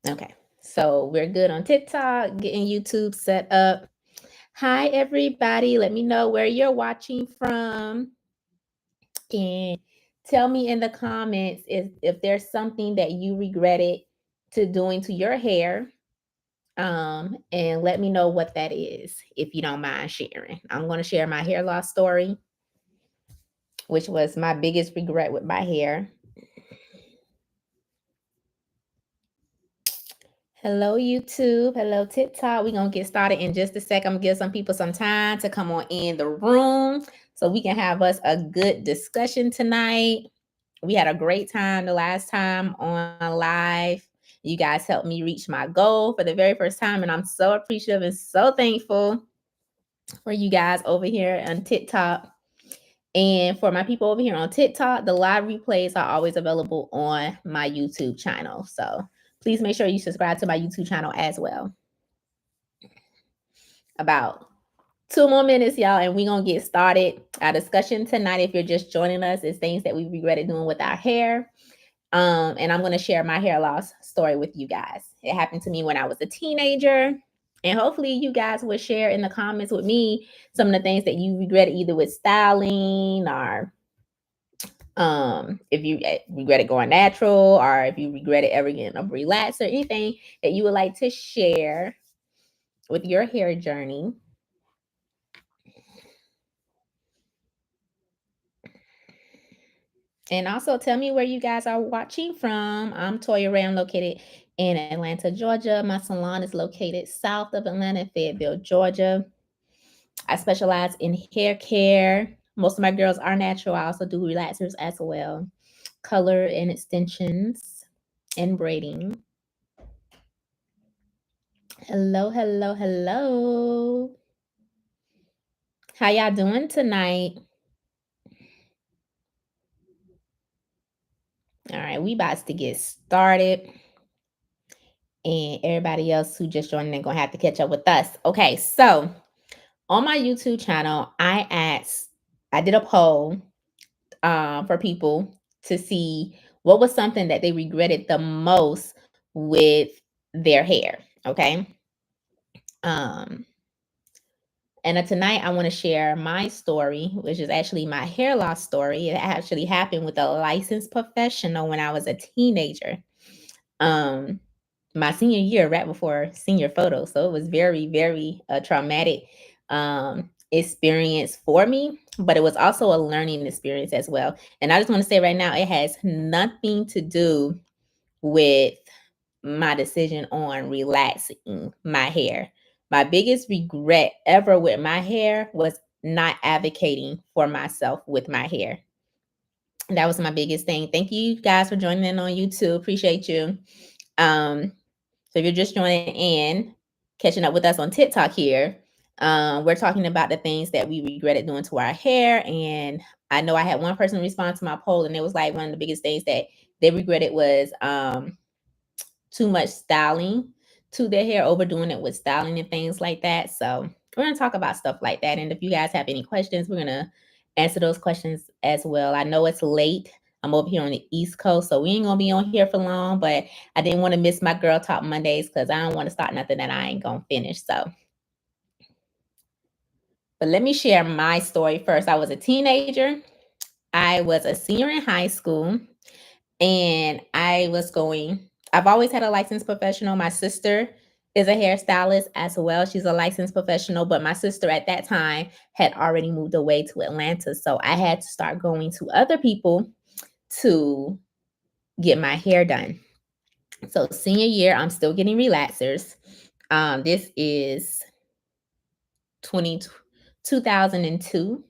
Okay. So we're good on TikTok, getting YouTube set up. Hi, everybody. Let me know where you're watching from. And tell me in the comments if there's something that you regretted to doing to your hair. And let me know what that is if you don't mind sharing. I'm going to share my hair loss story, which was my biggest regret with my hair. Hello, YouTube. Hello, TikTok. We're going to get started in just a sec. I'm going to give some people some time to come on in the room so we can have us a good discussion tonight. We had a great time the last time on live. You guys helped me reach my goal for the very first time, and I'm so appreciative and so thankful for you guys over here on TikTok. And for my people over here on TikTok, the live replays are always available on my YouTube channel. So please make sure you subscribe to my YouTube channel as well. About 2 more minutes, y'all, and we're going to get started. Our discussion tonight, if you're just joining us, is things that we regretted doing with our hair. And I'm going to share my hair loss story with you guys. It happened to me when I was a teenager. And hopefully you guys will share in the comments with me some of the things that you regretted either with styling or if you regretted going natural or if you regretted ever getting a relaxer, anything that you would like to share with your hair journey. And also tell me where you guys are watching from. I'm Toya Rey. I'm located in Atlanta, Georgia. My salon is located south of Atlanta, Fayetteville, Georgia. I specialize in hair care. Most of my girls are natural. I also do relaxers as well, color and extensions and braiding. Hello, hello, hello. How y'all doing tonight? All right, we about to get started. And everybody else who just joined in gonna have to catch up with us. Okay, so on my YouTube channel, I did a poll for people to see what was something that they regretted the most with their hair. Okay. Um, and tonight I want to share my story, which is actually my hair loss story. It actually happened with a licensed professional when I was a teenager. Um, my senior year, right before senior photo. So it was very, very traumatic experience for me, but it was also a learning experience as well. And I just want to say right now, it has nothing to do with my decision on relaxing my hair. My biggest regret ever with my hair was not advocating for myself with my hair. That was my biggest thing. Thank you guys for joining in on YouTube. Appreciate you. So if you're just joining in, catching up with us on TikTok here, we're talking about the things that we regretted doing to our hair. And I know I had one person respond to my poll, and it was like one of the biggest things that they regretted was too much styling to their hair, overdoing it with styling and things like that. So we're going to talk about stuff like that. And if you guys have any questions, we're going to answer those questions as well. I know it's late. I'm over here on the East Coast, so we ain't gonna be on here for long, but I didn't want to miss my Girl Talk Mondays because I don't want to start nothing that I ain't gonna finish. So, but let me share my story first. I was a teenager. I was a senior in high school, and I've always had a licensed professional. My sister is a hairstylist as well. She's a licensed professional, but my sister at that time had already moved away to Atlanta. So I had to start going to other people to get my hair done. So senior year, I'm still getting relaxers. This is 20, 2002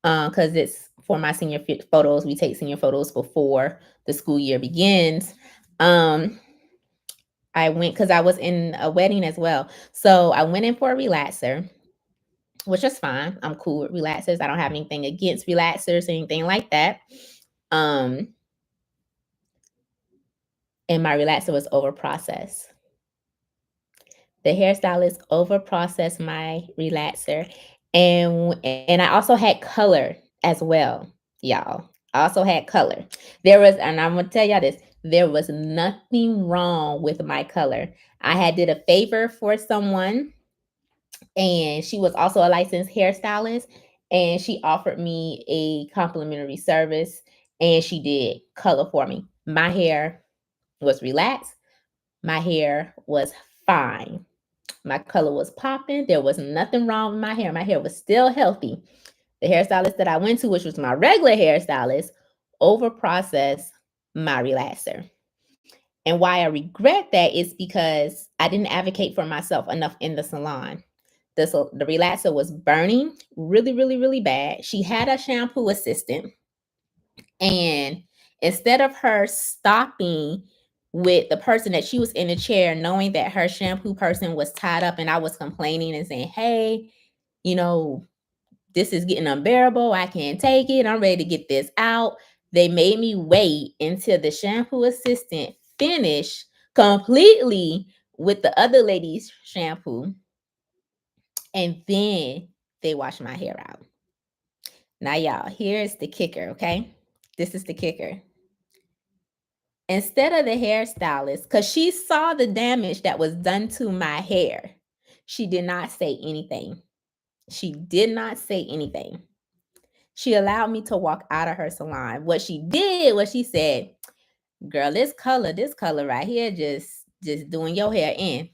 because it's for my senior photos. We take senior photos before the school year begins. I went because I was in a wedding as well. So I went in for a relaxer, which is fine. I'm cool with relaxers. I don't have anything against relaxers or anything like that. And my relaxer was over processed. The hairstylist over processed my relaxer. And I also had color as well, y'all. I also had color. And I'm gonna tell y'all this. There was nothing wrong with my color. I had did a favor for someone, and she was also a licensed hairstylist, and she offered me a complimentary service, and she did color for me. My hair was relaxed. My hair was fine. My color was popping. There was nothing wrong with my hair. My hair was still healthy. The hairstylist that I went to, which was my regular hairstylist, over processed my relaxer. And why I regret that is because I didn't advocate for myself enough in the salon. The relaxer was burning really, really, really bad. She had a shampoo assistant, and instead of her stopping with the person that she was in the chair, knowing that her shampoo person was tied up, and I was complaining and saying, "Hey, you know, this is getting unbearable. I can't take it. I'm ready to get this out." They made me wait until the shampoo assistant finished completely with the other lady's shampoo, and then they washed my hair out. Now, y'all, here's the kicker, okay? This is the kicker. Instead of the hairstylist, because she saw the damage that was done to my hair, she did not say anything. She did not say anything. She allowed me to walk out of her salon. What she did was she said, "Girl, this color right here just doing your hair in."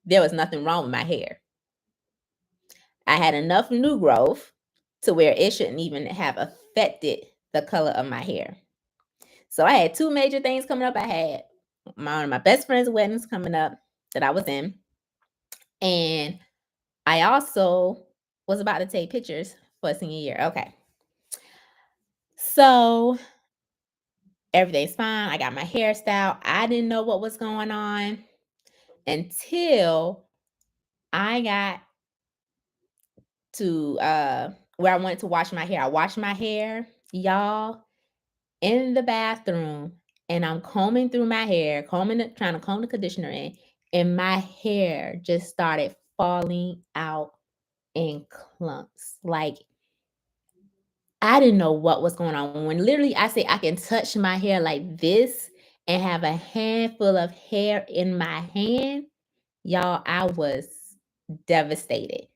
There was nothing wrong with my hair. I had enough new growth to where it shouldn't even have affected the color of my hair. So I had two major things coming up. I had one of my best friend's weddings coming up that I was in. And I also was about to take pictures for senior year. Okay. So everything's fine. I got my hairstyle. I didn't know what was going on until I got to where I wanted to wash my hair. I washed my hair, y'all, in the bathroom, and I'm combing through my hair, trying to comb the conditioner in, and my hair just started falling out in clumps. Like, I didn't know what was going on. When literally I say I can touch my hair like this and have a handful of hair in my hand, y'all, I was devastated.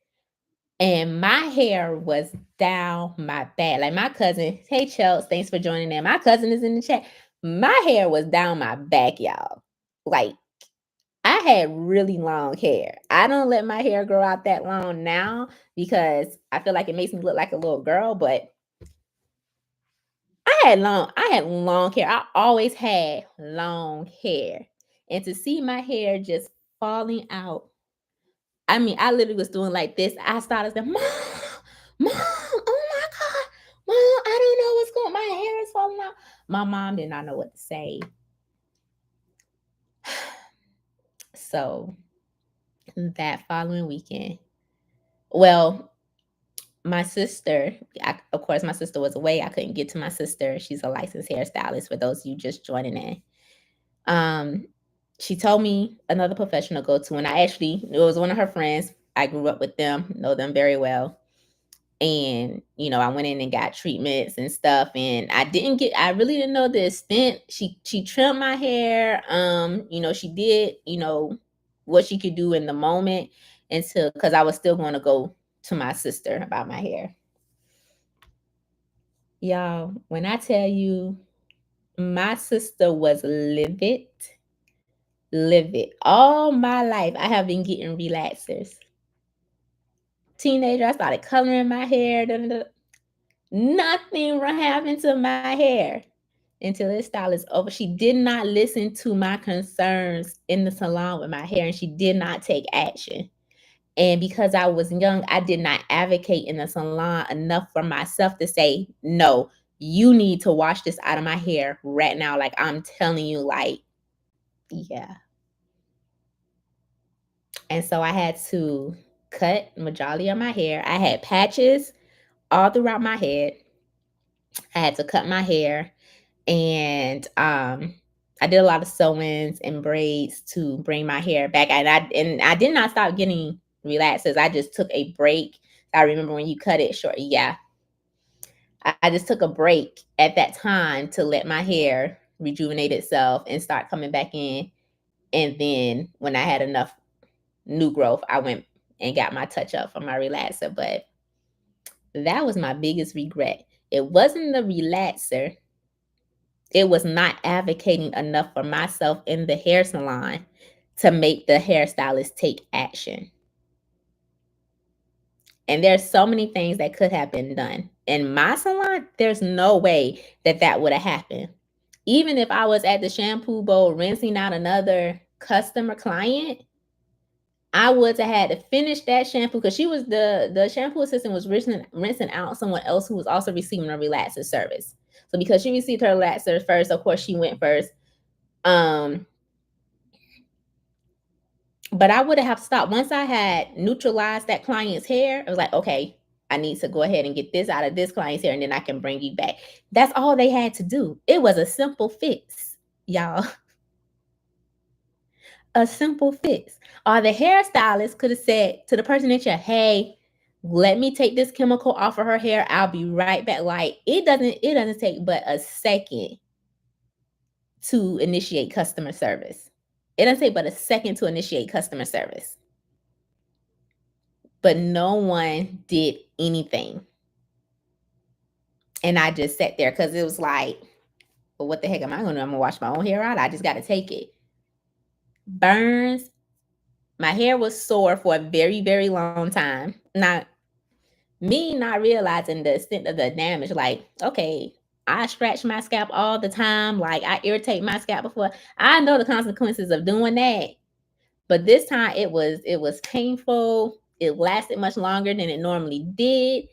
And my hair was down my back. Like my cousin, hey Chels, thanks for joining in. My cousin is in the chat. My hair was down my back, y'all. Like I had really long hair. I don't let my hair grow out that long now because I feel like it makes me look like a little girl, but I had long hair. I always had long hair. And to see my hair just falling out, I mean, I literally was doing like this. I started saying, "Mom, Mom, oh my God, Mom, I don't know what's going on. My hair is falling out." My mom did not know what to say. So that following weekend, well, my sister, of course, my sister was away. I couldn't get to my sister. She's a licensed hairstylist for those of you just joining in. Um, she told me another professional to go to, and it was one of her friends. I grew up with them, know them very well. And, I went in and got treatments and stuff. And I really didn't know the extent. She trimmed my hair. She did, what she could do in the moment because I was still going to go to my sister about my hair. Y'all, when I tell you my sister was livid, all my life, I have been getting relaxers. Teenager, I started coloring my hair. Nothing happened to my hair until this stylist over. She did not listen to my concerns in the salon with my hair, and she did not take action. And because I was young, I did not advocate in the salon enough for myself to say, "No, you need to wash this out of my hair right now." Like I'm telling you, like, yeah. And so I had to cut majority of my hair. I had patches all throughout my head. I had to cut my hair, and I did a lot of sewings and braids to bring my hair back. And I did not stop getting relaxers. I just took a break. I remember when you cut it short. Yeah, I just took a break at that time to let my hair rejuvenate itself and start coming back in. And then when I had enough new growth, I went and got my touch up for my relaxer. But that was my biggest regret. It wasn't the relaxer. It was not advocating enough for myself in the hair salon to make the hairstylist take action. And there's so many things that could have been done. In my salon, there's no way that that would have happened. Even if I was at the shampoo bowl rinsing out another customer client, I would have had to finish that shampoo because she was the shampoo assistant was rinsing out someone else who was also receiving a relaxer service. So because she received her relaxer first, of course she went first. Um, but I would have stopped once I had neutralized that client's hair. I was like, okay, I need to go ahead and get this out of this client's hair, and then I can bring you back. That's all they had to do. It was a simple fix, y'all. A simple fix. Or the hairstylist could have said to the person in chair, hey, let me take this chemical off of her hair. I'll be right back. Like it doesn't take but a second to initiate customer service. It doesn't take but a second to initiate customer service. But no one did anything. And I just sat there because it was like, well, what the heck am I gonna do? I'm gonna wash my own hair out. I just gotta take it. Burns. My hair was sore for a very, very long time. Not realizing the extent of the damage. Like, okay, I scratch my scalp all the time. Like, I irritate my scalp before. I know the consequences of doing that. But this time it was painful. It lasted much longer than it normally did.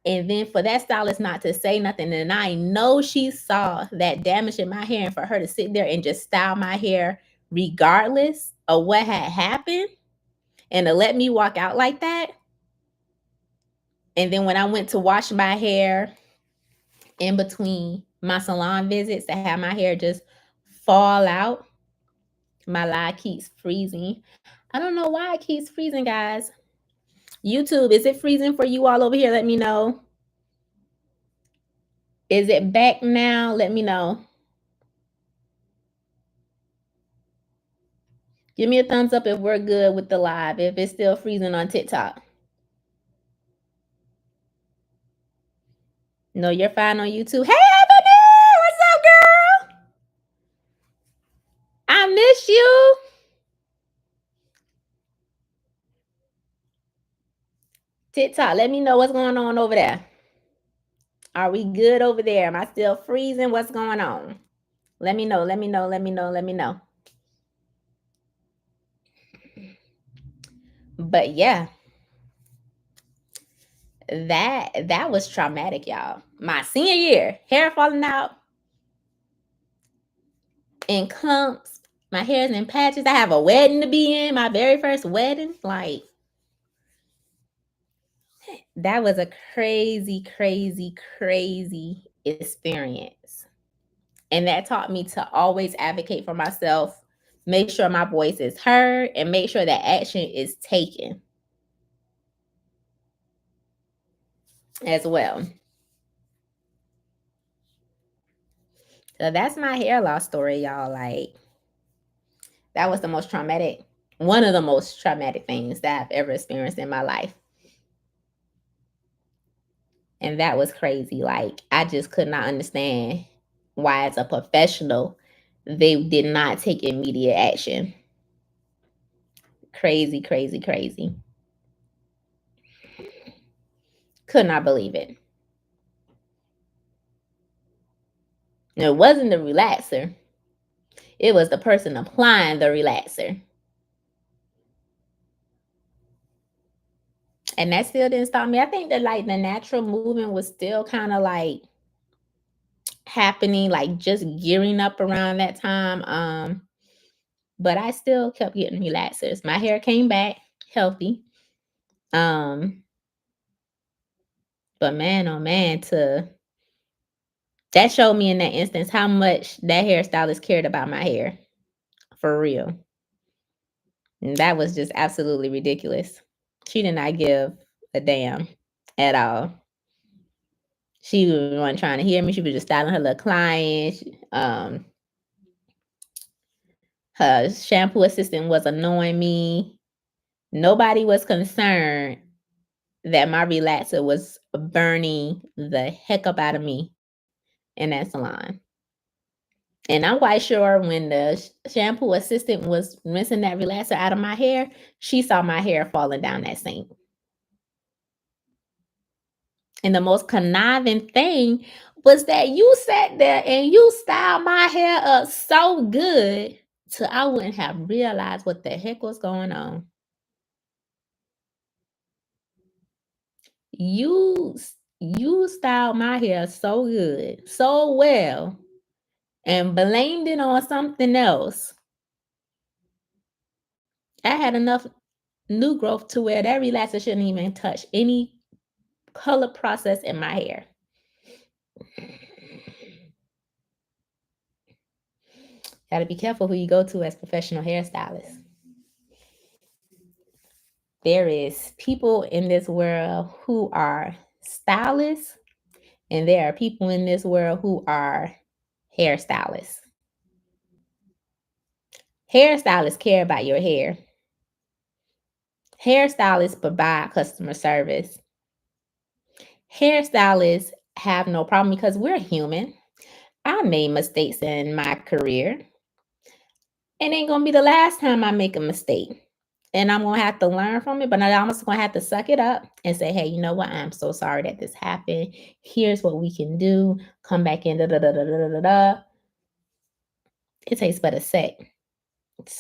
And then for that stylist not to say nothing, and I know she saw that damage in my hair, and for her to sit there and just style my hair regardless of what had happened, and to let me walk out like that. And then when I went to wash my hair in between my salon visits to have my hair just fall out, my lid keeps freezing. I don't know why it keeps freezing, guys. YouTube, is it freezing for you all over here? Let me know. Is it back now? Let me know. Give me a thumbs up if we're good with the live, if it's still freezing on TikTok. No, you're fine on YouTube. Hey, Ebony! What's up, girl? I miss you. TikTok, let me know what's going on over there. Are we good over there? Am I still freezing? What's going on? Let me know. Let me know. Let me know. Let me know. But yeah, that was traumatic, y'all. My senior year, hair falling out in clumps. My hair's in patches. I have a wedding to be in, my very first wedding. Like, that was a crazy, crazy, crazy experience. And that taught me to always advocate for myself, make sure my voice is heard, and make sure that action is taken as well. So that's my hair loss story, y'all. Like, that was the most traumatic, one of the most traumatic things that I've ever experienced in my life. And that was crazy. Like, I just could not understand why, as a professional, they did not take immediate action. Crazy, crazy, crazy. Could not believe it. And it wasn't the relaxer. It was the person applying the relaxer. And that still didn't stop me. I think that like the natural movement was still kind of like happening, like just gearing up around that time. But I still kept getting relaxers. My hair came back healthy. Um, but man, oh man, that showed me in that instance how much that hairstylist cared about my hair. For real. And that was just absolutely ridiculous. She did not give a damn at all. She wasn't trying to hear me. She was just styling her little client. Her shampoo assistant was annoying me. Nobody was concerned that my relaxer was burning the heck up out of me in that salon. And I'm quite sure when the shampoo assistant was rinsing that relaxer out of my hair, she saw my hair falling down that sink. And the most conniving thing was that you sat there and you styled my hair up so good till I wouldn't have realized what the heck was going on. You styled my hair so good, so well, and blamed it on something else. I had enough new growth to where that relaxer shouldn't even touch any color process in my hair. Gotta be careful who you go to as professional hairstylists. There is people in this world who are stylists, and there are people in this world who are hairstylists. Hairstylists care about your hair. Hairstylists provide customer service. Hairstylists have no problem because we're human. I made mistakes in my career. It ain't gonna be the last time I make a mistake. And I'm gonna have to learn from it, but I'm also gonna have to suck it up and say, hey, you know what? I'm so sorry that this happened. Here's what we can do. Come back in. Da, da, da, da, da, da, da. It takes but a sec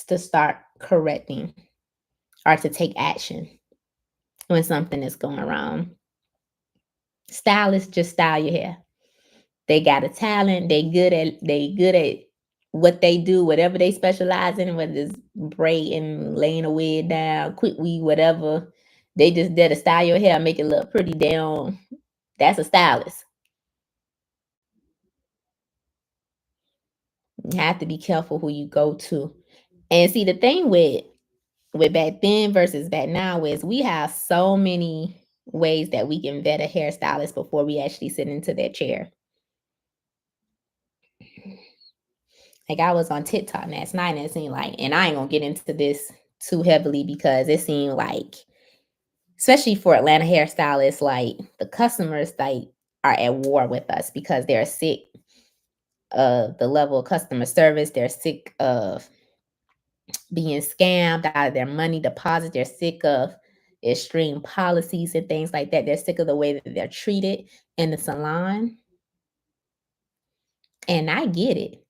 to start correcting or to take action when something is going wrong. Stylists just style your hair. They got a talent. They good at what they do, whatever they specialize in, whether it's braiding, laying a wig down, quick weave, whatever. They just there to style your hair, make it look pretty down. That's a stylist. You have to be careful who you go to. And see the thing with back then versus back now is we have so many ways that we can vet a hairstylist before we actually sit into their chair. Like I was on TikTok last night and it seemed like, and I ain't gonna get into this too heavily because it seemed like, especially for Atlanta hairstylists, like the customers like are at war with us because they're sick of the level of customer service. They're sick of being scammed out of their money deposit. They're sick of extreme policies and things like that. They're sick of the way that they're treated in the salon. And I get it.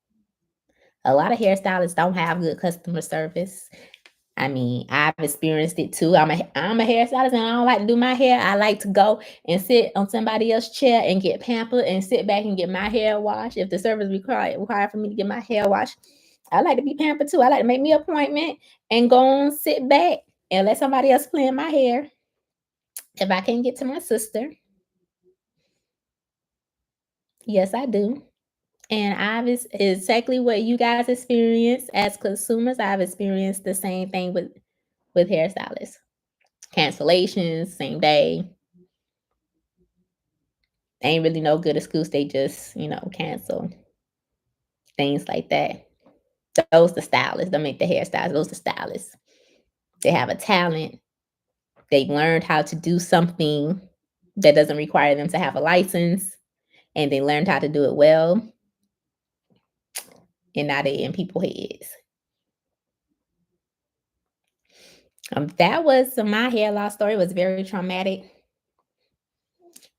A lot of hairstylists don't have good customer service. I mean, I've experienced it too. I'm a hairstylist and I don't like to do my hair. I like to go and sit on somebody else's chair and get pampered and sit back and get my hair washed. If the service required for me to get my hair washed, I like to be pampered too. I like to make me an appointment and go and sit back and let somebody else plan my hair. If I can't get to my sister, yes, I do. And exactly what you guys experience as consumers. I've experienced the same thing with hairstylists. Cancellations, same day. Ain't really no good excuse. They just, cancel things like that. Those the stylists. Don't make the hairstylists. Those the stylists. They have a talent. They learned how to do something that doesn't require them to have a license, and they learned how to do it well. And now they in people's heads. That was my hair loss story. Was very traumatic.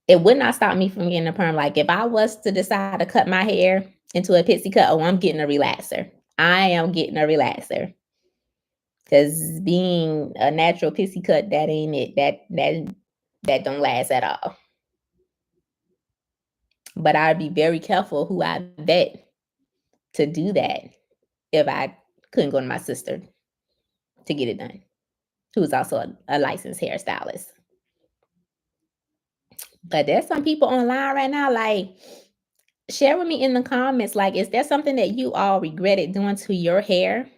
It would not stop me from getting a perm. Like if I was to decide to cut my hair into a pixie cut, oh, I'm getting a relaxer. I am getting a relaxer. Because being a natural pixie cut, that ain't it. That don't last at all. But I'd be very careful who I vet to do that if I couldn't go to my sister to get it done, who's also a licensed hairstylist. But there's some people online right now, like, share with me in the comments, like, is there something that you all regretted doing to your hair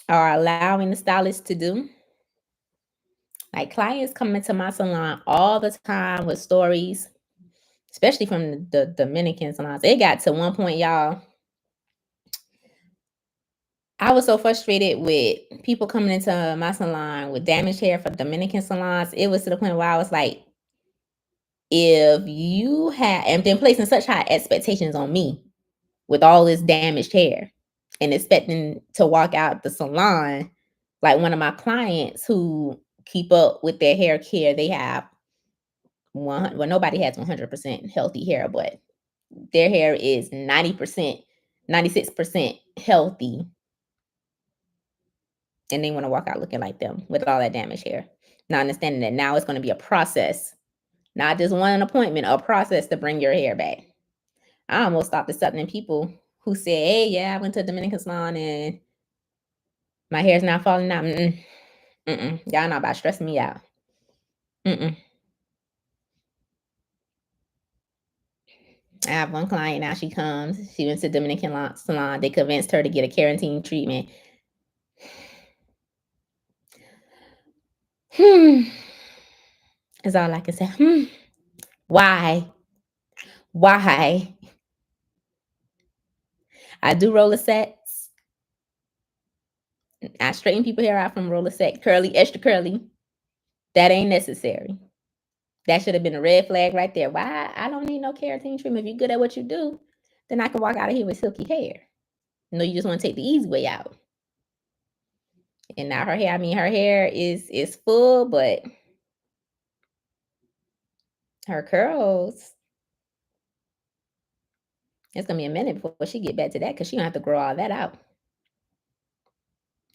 or allowing the stylist to do? Like, clients come into my salon all the time with stories, especially from the Dominican salons. It got to one point, y'all, I was so frustrated with people coming into my salon with damaged hair for Dominican salons. It was to the point where I was like, if you have and then placing such high expectations on me with all this damaged hair and expecting to walk out the salon like one of my clients who keep up with their hair care, they have one well, nobody has 100% healthy hair, but their hair is 90%, 96% healthy, and they want to walk out looking like them with all that damaged hair. Not understanding that now it's going to be a process, not just one appointment, a process to bring your hair back. I almost stopped accepting people who said, "Hey, yeah, I went to a Dominican salon and my hair's not falling out." Y'all not about stressing me out. Mm-mm. I have one client now. She comes. She went to Dominican salon. They convinced her to get a keratin treatment. Hmm. Is all I can say. Why? Why? I do roller sets. I straighten people hair out from roller set, curly, extra curly. That ain't necessary. That should have been a red flag right there. Why? I don't need no keratin treatment. If you're good at what you do, then I can walk out of here with silky hair. No, you just want to take the easy way out. And now her hair, I mean, her hair is full, but her curls, it's gonna be a minute before she get back to that because she gonna have to grow all that out.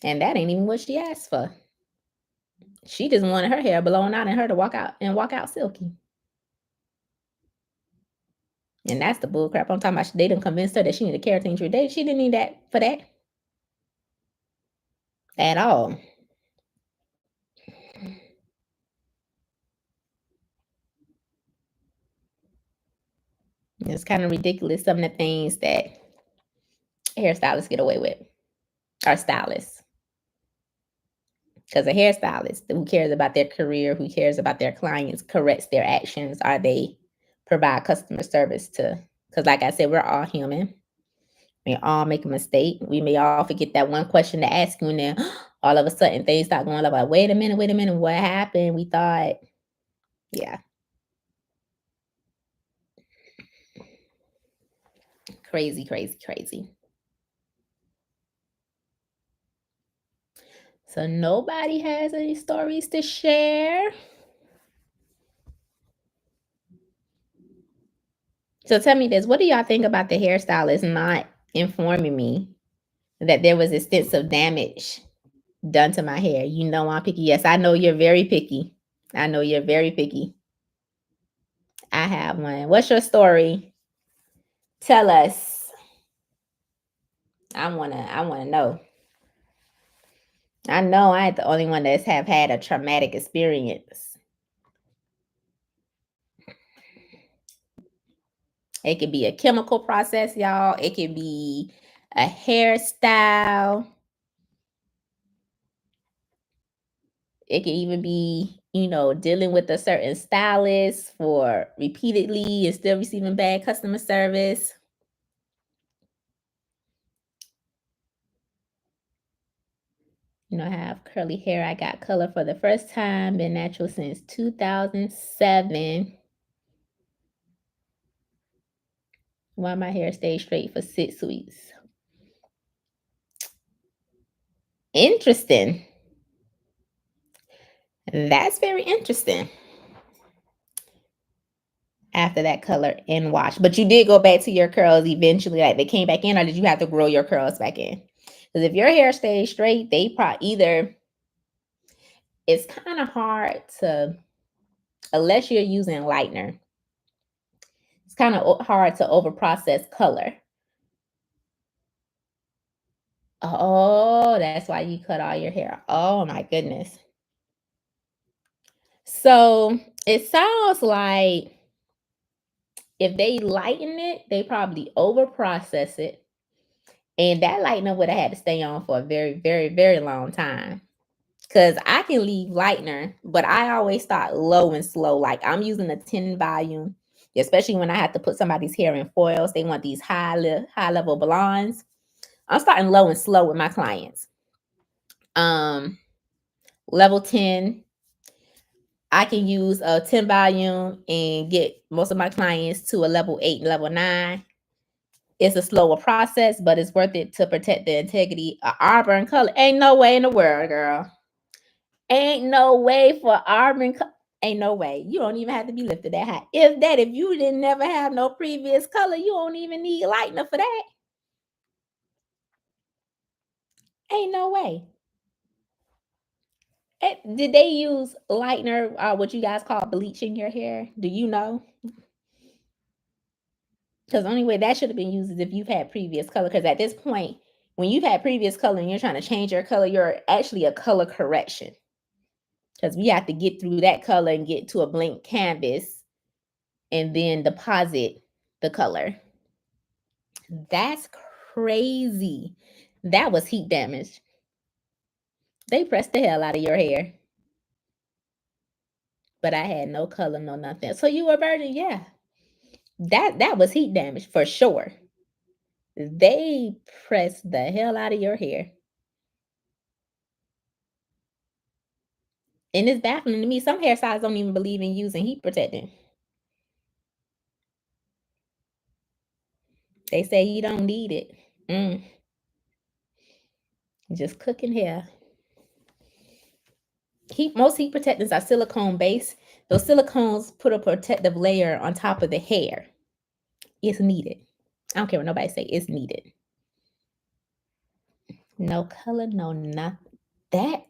And that ain't even what she asked for. She just wanted her hair blown out and her to walk out silky. And that's the bull crap I'm talking about. They done convinced her that she needed a keratin treatment. She didn't need that for that at all. It's kind of ridiculous some of the things that hairstylists get away with, or stylists. Because a hairstylist who cares about their career, who cares about their clients, corrects their actions, or they provide customer service to. Because, like I said, we're all human. We all make a mistake. We may all forget that one question to ask you, and then all of a sudden things start going up. Like, wait a minute, what happened? We thought, yeah, crazy, crazy, crazy. So nobody has any stories to share. So tell me this: what do y'all think about the hairstylist not informing me that there was extensive damage done to my hair? You know I'm picky. Yes, I know you're very picky. I know you're very picky. I have one. What's your story? Tell us. I wanna know. I know I ain't the only one that's have had a traumatic experience. It could be a chemical process, y'all. It could be a hairstyle. It can even be, dealing with a certain stylist for repeatedly and still receiving bad customer service. I have curly hair. I got color for the first time, been natural since 2007. Why my hair stayed straight for 6 weeks. Interesting. That's very interesting. After that color and wash. But you did go back to your curls eventually, like they came back in, or did you have to grow your curls back in? Because if your hair stays straight, they probably either it's kind of hard to, unless you're using lightener, it's kind of hard to over process color. Oh, that's why you cut all your hair. Oh my goodness. So it sounds like if they lighten it, they probably over process it. And that lightener would have had to stay on for a very, very, very long time. Cause I can leave lightener, but I always start low and slow. Like I'm using a 10 volume, especially when I have to put somebody's hair in foils. They want these high level blondes. I'm starting low and slow with my clients. Level 10, I can use a 10 volume and get most of my clients to a level 8 and level 9. It's a slower process, but it's worth it to protect the integrity of auburn color. Ain't no way in the world, girl. Ain't no way for auburn color. Ain't no way. You don't even have to be lifted that high. If you didn't never have no previous color, you don't even need lightener for that. Ain't no way. Did they use lightener, what you guys call bleaching your hair? Do you know? Because the only way that should have been used is if you've had previous color. Because at this point, when you've had previous color and you're trying to change your color, you're actually a color correction. Because we have to get through that color and get to a blank canvas and then deposit the color. That's crazy. That was heat damage. They pressed the hell out of your hair. But I had no color, no nothing. So you were a virgin? Yeah. That was heat damage for sure. They pressed the hell out of your hair. And it's baffling to me. Some hairstylists don't even believe in using heat protectant. They say you don't need it. Just cooking hair. Most heat protectants are silicone based. Those silicones put a protective layer on top of the hair. It's needed. I don't care what nobody say. It's needed. No color, no nothing. That.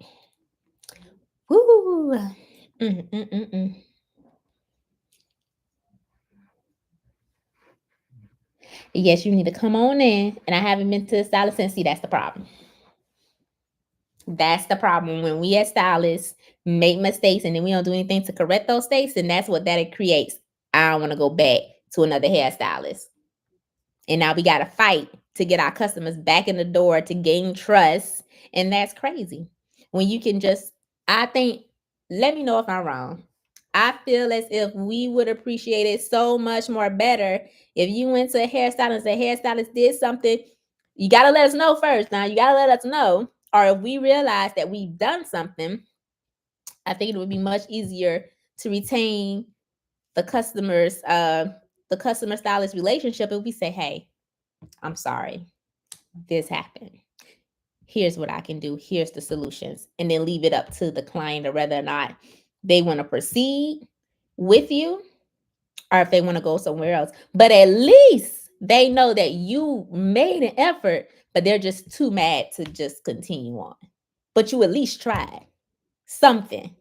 Woo. Yes, you need to come on in. And I haven't been to the stylist since. See, that's the problem. That's the problem. When we as stylists make mistakes and then we don't do anything to correct those mistakes, and that's what that creates. I don't want to go back to another hairstylist. And now we got to fight to get our customers back in the door to gain trust. And that's crazy. When you can just, I think, let me know if I'm wrong. I feel as if we would appreciate it so much more better if you went to a hairstylist and the hairstylist did something. You got to let us know first. Now, you got to let us know. Or if we realize that we've done something, I think it would be much easier to retain the customer stylist relationship if we say, hey, I'm sorry, this happened. Here's what I can do. Here's the solutions. And then leave it up to the client or whether or not they want to proceed with you or if they want to go somewhere else. But at least they know that you made an effort, but they're just too mad to just continue on. But you at least tried something.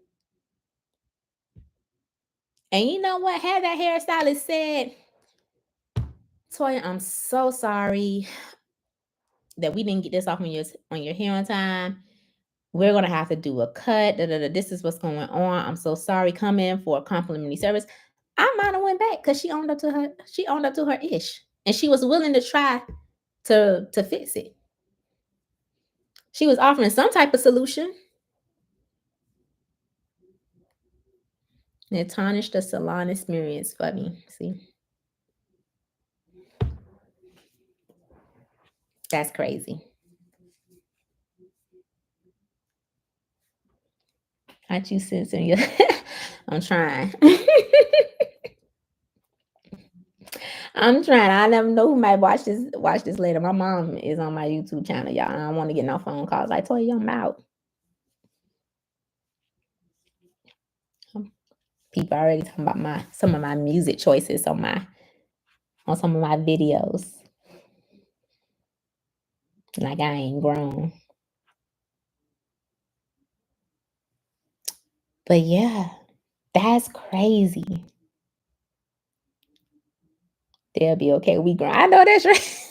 And you know what? Had that hairstylist said, Toya, I'm so sorry that we didn't get this off on your hair on time. We're gonna have to do a cut. This is what's going on. I'm so sorry. Come in for a complimentary service. I might have went back because she owned up to her ish. And she was willing to try to fix it. She was offering some type of solution. And it tarnished the salon experience for me. See? That's crazy. Aren't you censoring your I'm trying. I'm trying. I never know who might watch this later. My mom is on my YouTube channel, y'all. I don't want to get no phone calls. I told you I'm out. People already talking about some of my music choices on some of my videos. Like I ain't grown. But yeah, that's crazy. They'll be okay. We grown. I know that's right.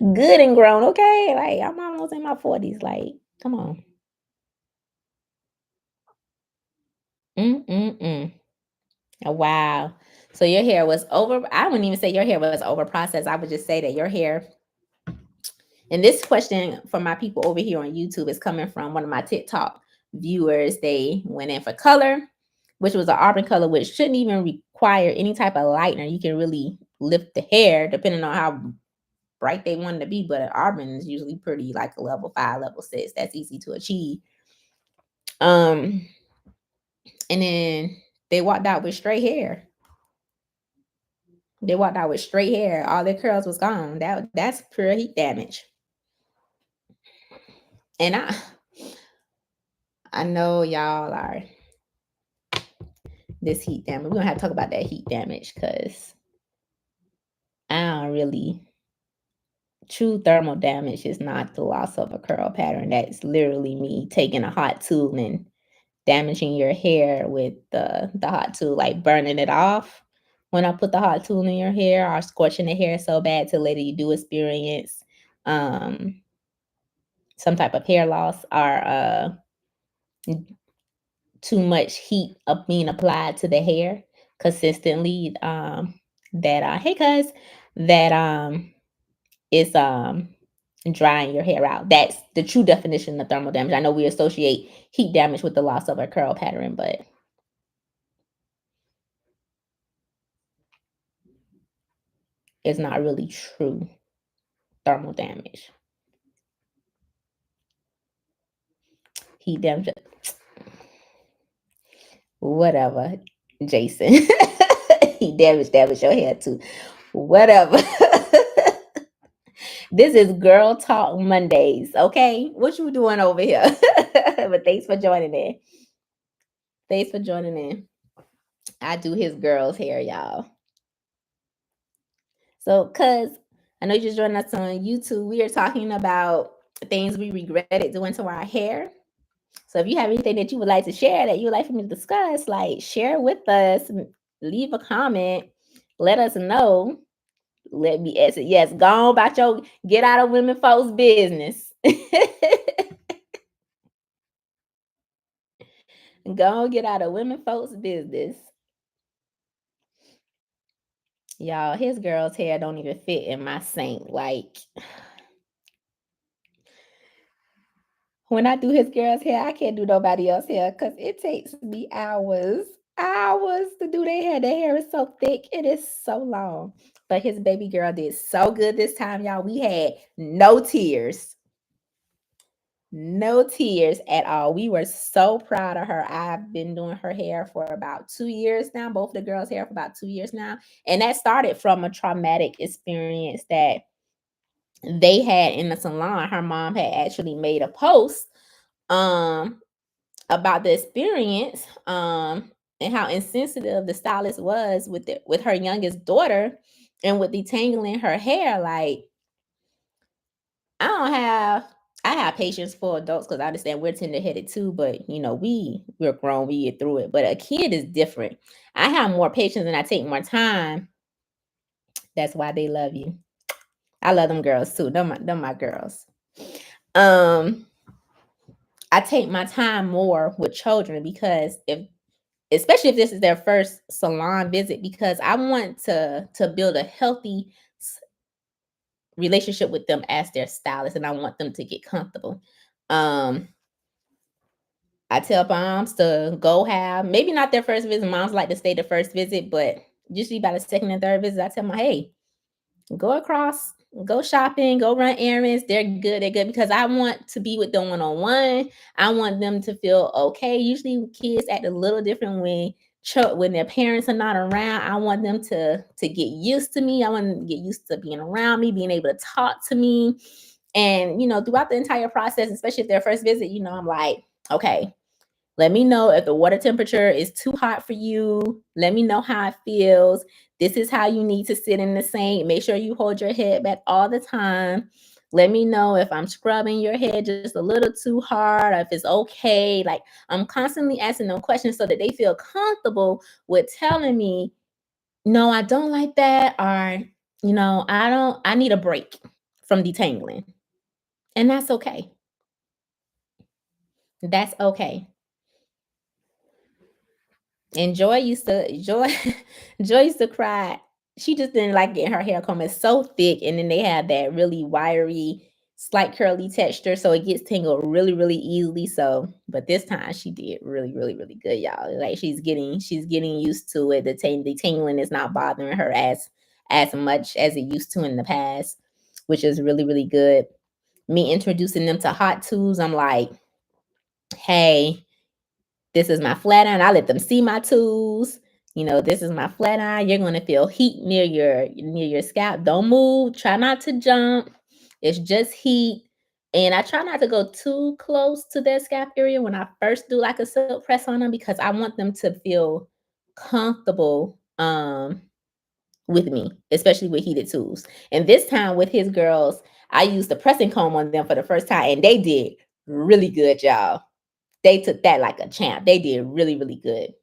Good and grown, okay? Like I'm almost in my 40s. Like, come on. Oh, wow. So your hair was over. I wouldn't even say your hair was over processed. I would just say that your hair. And this question from my people over here on YouTube is coming from one of my TikTok viewers. They went in for color, which was an auburn color, which shouldn't even require any type of lightener. You can really lift the hair depending on how bright they wanted to be, but an auburn is usually pretty like a level 5, level 6. That's easy to achieve. And then they walked out with straight hair. They walked out with straight hair. All their curls was gone. That's pure heat damage. And I know y'all are this heat damage. We're gonna have to talk about that heat damage because I don't really true thermal damage is not the loss of a curl pattern. That's literally me taking a hot tool and damaging your hair with the hot tool, like burning it off. When I put the hot tool in your hair or scorching the hair so bad till later you do experience some type of hair loss or too much heat up being applied to the hair consistently, that hey cuz that is drying your hair out. That's the true definition of thermal damage. I know we associate heat damage with the loss of a curl pattern, but it's not really true thermal damage. Heat damage, whatever, Jason. Heat damage your hair too. Whatever. This is Girl Talk Mondays, okay? What you doing over here? But thanks for joining in. Thanks for joining in. I do his girl's hair, y'all. So, cuz I know you just joined us on YouTube. We are talking about things we regretted doing to our hair. So if you have anything that you would like to share that you would like for me to discuss, like share with us, leave a comment, let us know. Let me answer. Yes, go on about your get out of women folks' business. Go on, get out of women folks' business. Y'all, his girl's hair don't even fit in my sink. Like when I do his girl's hair, I can't do nobody else's hair because it takes me hours to do their hair. Their hair is so thick. It is so long. But his baby girl did so good this time, y'all. We had no tears. No tears at all. We were so proud of her. I've been doing her hair for about 2 years now. Both the girls' hair for about 2 years now. And that started from a traumatic experience that they had in the salon. Her mom had actually made a post about the experience and how insensitive the stylist was with her youngest daughter and with detangling her hair. Like I have patience for adults because I understand we're tender headed too, but you know, we're grown, we get through it. But a kid is different. I have more patience and I take more time. That's why they love you. I love them girls too. Them my girls. I take my time more with children because especially if this is their first salon visit, because I want to build a healthy relationship with them as their stylist, and I want them to get comfortable. I tell moms to go have maybe not their first visit. Moms like to stay the first visit, but usually by the second and third visit, I tell them, hey, go across, go shopping, go run errands. They're good because I want to be with them one-on-one. I want them to feel okay. Usually kids act a little different when their parents are not around. I want them to get used to me. I want them to get used to being around me, being able to talk to me. And, you know, throughout the entire process, especially if their first visit, you know, I'm like, okay, let me know if the water temperature is too hot for you. Let me know how it feels. This is how you need to sit in the sink. Make sure you hold your head back all the time. Let me know if I'm scrubbing your head just a little too hard, or if it's okay. Like I'm constantly asking them questions so that they feel comfortable with telling me, no, I don't like that, or I need a break from detangling. And that's okay. That's okay. And Joy used to Joy Joy used to cry. She just didn't like getting her hair combed. It's so thick, and then they have that really wiry, slight curly texture, so it gets tangled really, really easily. So, but this time she did really, really, really good, y'all. Like she's getting used to it. The tangling is not bothering her as much as it used to in the past. which is really, really good. Me introducing them to hot tools, I'm like, hey, this is my flat iron. I let them see my tools. This is my flat iron. You're gonna feel heat near your scalp. Don't move. Try not to jump. It's just heat. And I try not to go too close to their scalp area when I first do like a silk press on them, because I want them to feel comfortable with me, especially with heated tools. And this time with his girls, I used the pressing comb on them for the first time, and they did really good, y'all. They took that like a champ. They did really, really good.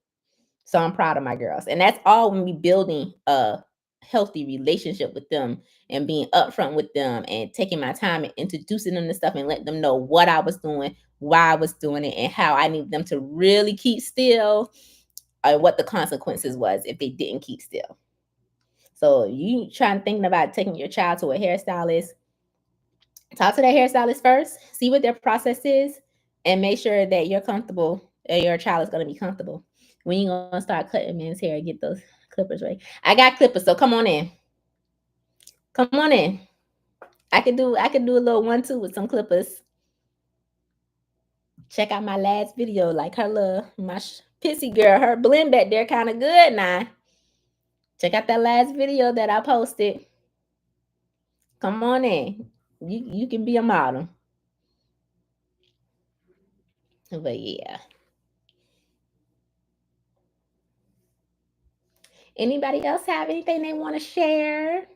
So I'm proud of my girls. And that's all when we building a healthy relationship with them and being upfront with them and taking my time and introducing them to stuff and letting them know what I was doing, why I was doing it, and how I need them to really keep still, and what the consequences was if they didn't keep still. So you trying thinking about taking your child to a hairstylist, talk to that hairstylist first, see what their process is, and make sure that you're comfortable, that your child is going to be comfortable. When you going to start cutting men's hair, get those clippers right. I got clippers, so come on in. Come on in. I could do a little 1-2 with some clippers. Check out my last video, like her little pissy girl, her blend back there kind of good now. Check out that last video that I posted. Come on in. You can be a model. But yeah. Anybody else have anything they want to share?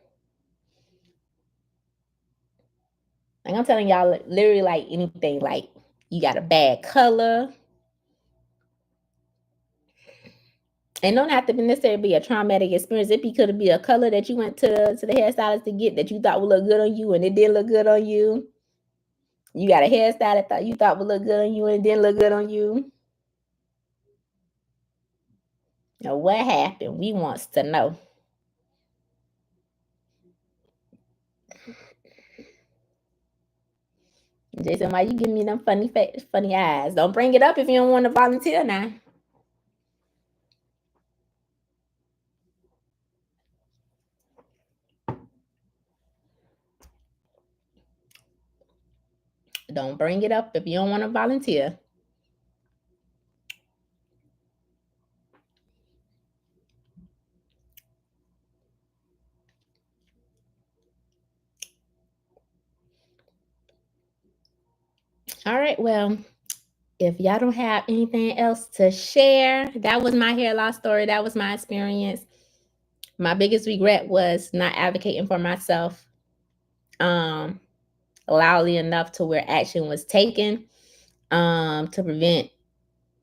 Like I'm telling y'all, literally, like anything, like you got a bad color. And don't have to necessarily be a traumatic experience. It could be a color that you went to the hairstylist to get that you thought would look good on you and it didn't look good on you. You got a hairstyle that you thought would look good on you and it didn't look good on you. Now, what happened? We wants to know. Jason, why you give me them funny eyes? Don't bring it up if you don't want to volunteer now. Don't bring it up if you don't want to volunteer. All right, well, if y'all don't have anything else to share, that was my hair loss story. That was my experience. My biggest regret was not advocating for myself loudly enough to where action was taken to prevent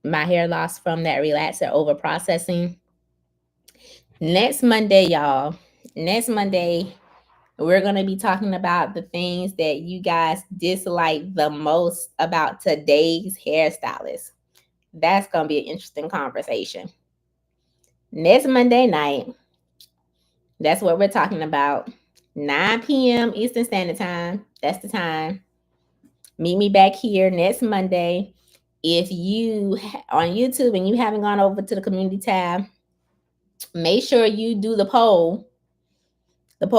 my hair loss from that relaxer over processing. Next Monday, y'all, next Monday, we're going to be talking about the things that you guys dislike the most about today's hairstylist. That's going to be an interesting conversation. Next Monday night, that's what we're talking about. 9 p.m. Eastern Standard Time. That's the time. Meet me back here next Monday. If you on YouTube and you haven't gone over to the community tab, make sure you do the poll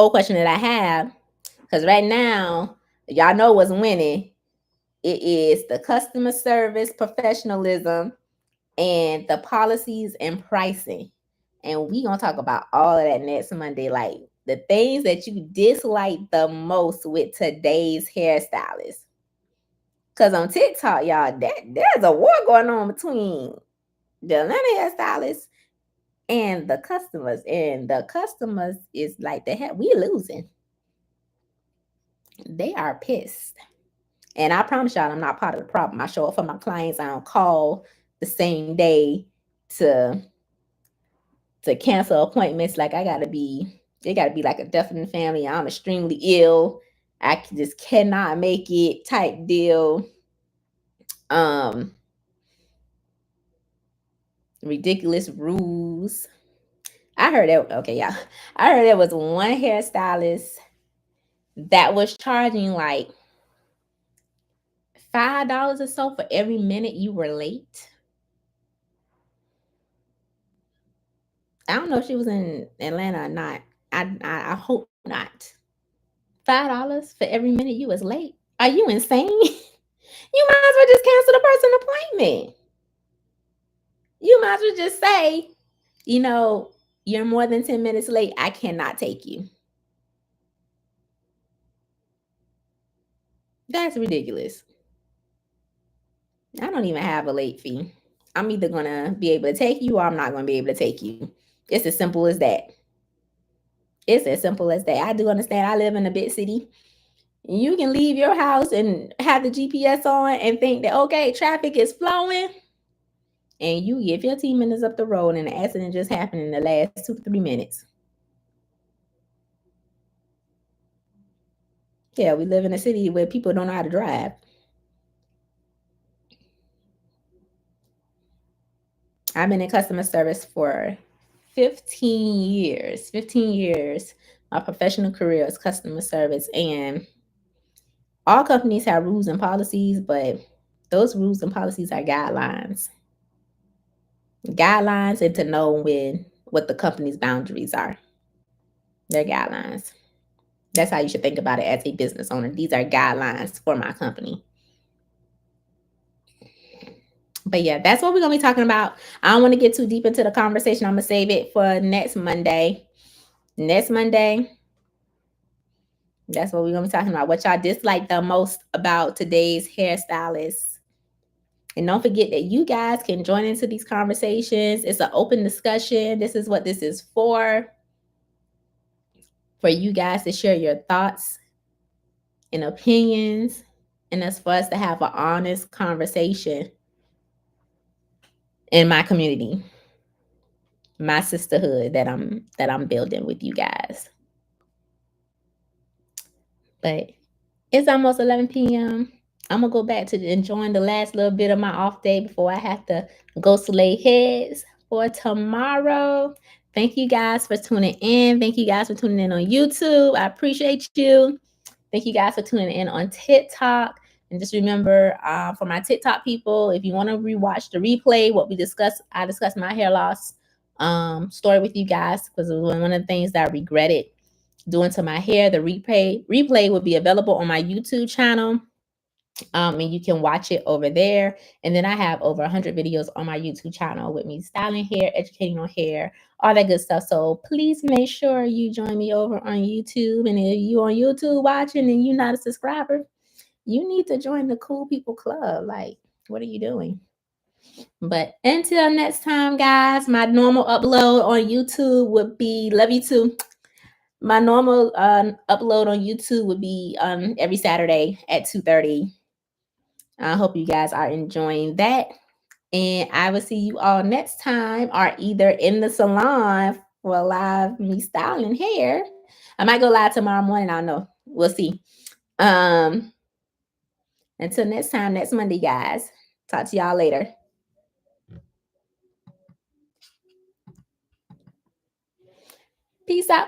question that I have. Because right now, y'all know what's winning. It is the customer service professionalism and the policies and pricing. And we gonna talk about all of that next Monday. Like the things that you dislike the most with today's hairstylist. Cause on TikTok, y'all, there's a war going on between the Atlanta hairstylists and the customers. And the customers is like we losing. They are pissed. And I promise y'all, I'm not part of the problem. I show up for my clients. I don't call the same day to cancel appointments. Like it gotta be like a death in the family. I'm extremely ill. I just cannot make it type deal. Ridiculous rules. I heard that. Okay, yeah. I heard there was one hairstylist that was charging like $5 or so for every minute you were late. I don't know if she was in Atlanta or not. I hope not. $5 for every minute you was late. Are you insane? You might as well just cancel the person's appointment. You might as well just say, you know, you're more than 10 minutes late. I cannot take you. That's ridiculous. I don't even have a late fee. I'm either going to be able to take you or I'm not going to be able to take you. It's as simple as that. It's as simple as that. I do understand I live in a big city. You can leave your house and have the GPS on and think that, okay, traffic is flowing. And you get 15 minutes up the road and the accident just happened in the last 2 to 3 minutes. Yeah, we live in a city where people don't know how to drive. I've been in customer service for 15 years. 15 years. My professional career is customer service. And all companies have rules and policies, but those rules and policies are guidelines. Guidelines and to know what the company's boundaries are. They're guidelines. That's how you should think about it as a business owner. These are guidelines for my company. But yeah, that's what we're gonna be talking about. I don't want to get too deep into the conversation. I'm gonna save it for next Monday. Next Monday, that's what we're gonna be talking about. What y'all dislike the most about today's hairstylist. And don't forget that you guys can join into these conversations. It's an open discussion. This is what this is for you guys to share your thoughts and opinions, and that's for us to have an honest conversation in my community, my sisterhood that I'm building with you guys. But it's almost 11 p.m. I'm gonna go back to enjoying the last little bit of my off day before I have to go slay heads for tomorrow. Thank you guys for tuning in. Thank you guys for tuning in on YouTube. I appreciate you. Thank you guys for tuning in on TikTok. And just remember, for my TikTok people, if you want to rewatch the replay, what we discussed, I discussed my hair loss story with you guys because it was one of the things that I regretted doing to my hair. The replay will be available on my YouTube channel. And you can watch it over there. And then I have over 100 videos on my YouTube channel with me styling hair, educating on hair, all that good stuff. So please make sure you join me over on YouTube. And if you on YouTube watching and you're not a subscriber, you need to join the Cool People Club. Like, what are you doing? But until next time, guys, my normal upload on YouTube would be, love you too. My normal upload on YouTube would be every Saturday at 2:30. I hope you guys are enjoying that. And I will see you all next time, or either in the salon for live me styling hair. I might go live tomorrow morning. I don't know. We'll see. Until next time, next Monday, guys. Talk to y'all later. Peace out.